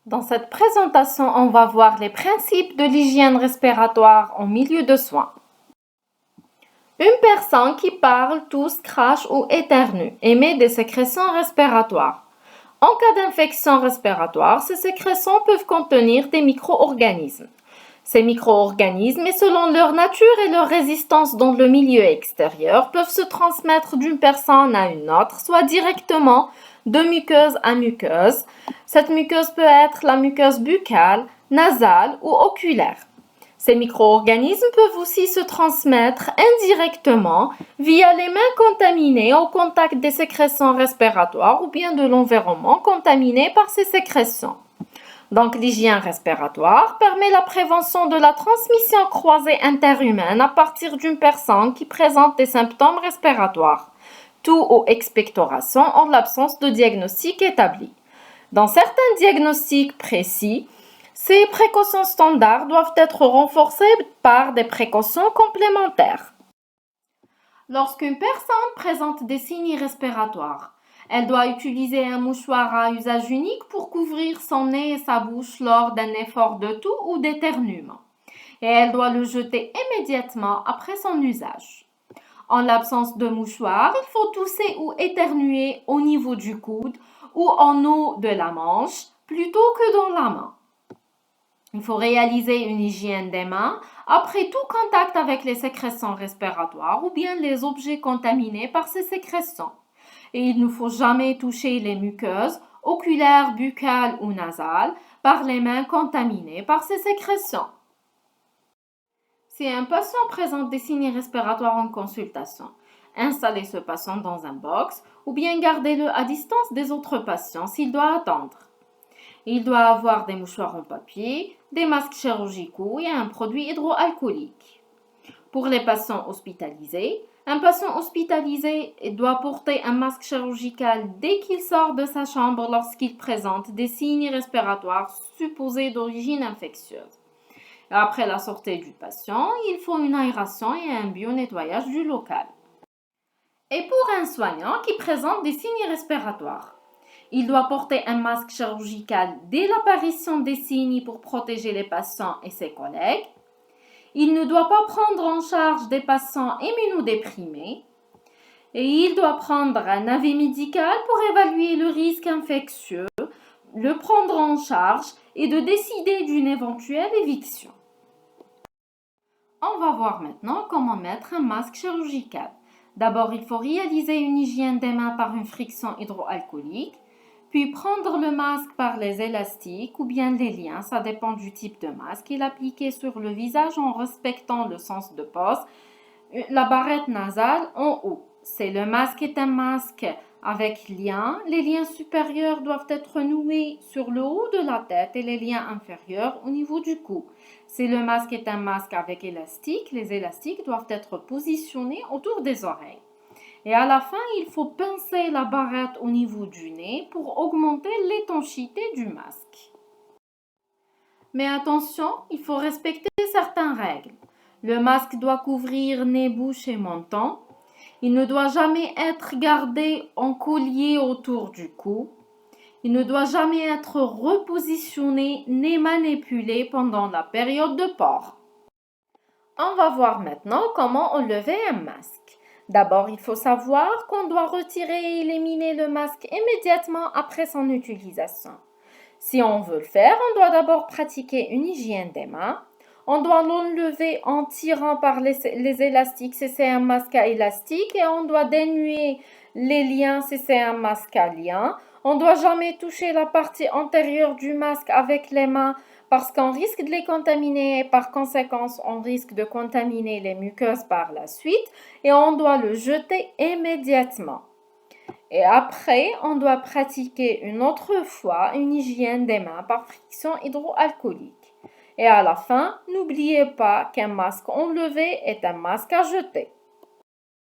Dans cette présentation, on va voir les principes de l'hygiène respiratoire en milieu de soins. Une personne qui parle, tousse, crache ou éternue émet des sécrétions respiratoires. En cas d'infection respiratoire, ces sécrétions peuvent contenir des micro-organismes. Ces micro-organismes, et selon leur nature et leur résistance dans le milieu extérieur, peuvent se transmettre d'une personne à une autre, soit directement de muqueuse à muqueuse. Cette muqueuse peut être la muqueuse buccale, nasale ou oculaire. Ces micro-organismes peuvent aussi se transmettre indirectement via les mains contaminées au contact des sécrétions respiratoires ou bien de l'environnement contaminé par ces sécrétions. Donc, l'hygiène respiratoire permet la prévention de la transmission croisée interhumaine à partir d'une personne qui présente des symptômes respiratoires, tout ou expectoration en l'absence de diagnostic établi. Dans certains diagnostics précis, ces précautions standards doivent être renforcées par des précautions complémentaires. Lorsqu'une personne présente des signes respiratoires, elle doit utiliser un mouchoir à usage unique pour couvrir son nez et sa bouche lors d'un effort de toux ou d'éternuement. Et elle doit le jeter immédiatement après son usage. En l'absence de mouchoir, il faut tousser ou éternuer au niveau du coude ou en haut de la manche plutôt que dans la main. Il faut réaliser une hygiène des mains après tout contact avec les sécrétions respiratoires ou bien les objets contaminés par ces sécrétions. Et il ne faut jamais toucher les muqueuses oculaires, buccales ou nasales par les mains contaminées par ces sécrétions. Si un patient présente des signes respiratoires en consultation, installez ce patient dans un box ou bien gardez-le à distance des autres patients s'il doit attendre. Il doit avoir des mouchoirs en papier, des masques chirurgicaux et un produit hydroalcoolique. Pour les patients hospitalisés, un patient hospitalisé doit porter un masque chirurgical dès qu'il sort de sa chambre lorsqu'il présente des signes respiratoires supposés d'origine infectieuse. Après la sortie du patient, il faut une aération et un bio-nettoyage du local. Et pour un soignant qui présente des signes respiratoires, il doit porter un masque chirurgical dès l'apparition des signes pour protéger les patients et ses collègues. Il ne doit pas prendre en charge des patients immunodéprimés. Et il doit prendre un avis médical pour évaluer le risque infectieux, le prendre en charge et de décider d'une éventuelle éviction. On va voir maintenant comment mettre un masque chirurgical. D'abord, il faut réaliser une hygiène des mains par une friction hydroalcoolique, puis prendre le masque par les élastiques ou bien les liens, ça dépend du type de masque, et l'appliquer sur le visage en respectant le sens de pose, la barrette nasale en haut. C'est le masque est un masque avec liens. Les liens supérieurs doivent être noués sur le haut de la tête et les liens inférieurs au niveau du cou. Si le masque est un masque avec élastique, les élastiques doivent être positionnés autour des oreilles. Et à la fin, il faut pincer la barrette au niveau du nez pour augmenter l'étanchéité du masque. Mais attention, il faut respecter certaines règles. Le masque doit couvrir nez, bouche et menton. Il ne doit jamais être gardé en collier autour du cou. Il ne doit jamais être repositionné ni manipulé pendant la période de port. On va voir maintenant comment enlever un masque. D'abord, il faut savoir qu'on doit retirer et éliminer le masque immédiatement après son utilisation. Si on veut le faire, on doit d'abord pratiquer une hygiène des mains. On doit l'enlever en tirant par les élastiques si c'est un masque à élastique et on doit dénuer les liens si c'est un masque à liens. On ne doit jamais toucher la partie antérieure du masque avec les mains parce qu'on risque de les contaminer et par conséquent on risque de contaminer les muqueuses par la suite et on doit le jeter immédiatement. Et après, on doit pratiquer une autre fois une hygiène des mains par friction hydroalcoolique. Et à la fin, n'oubliez pas qu'un masque enlevé est un masque à jeter.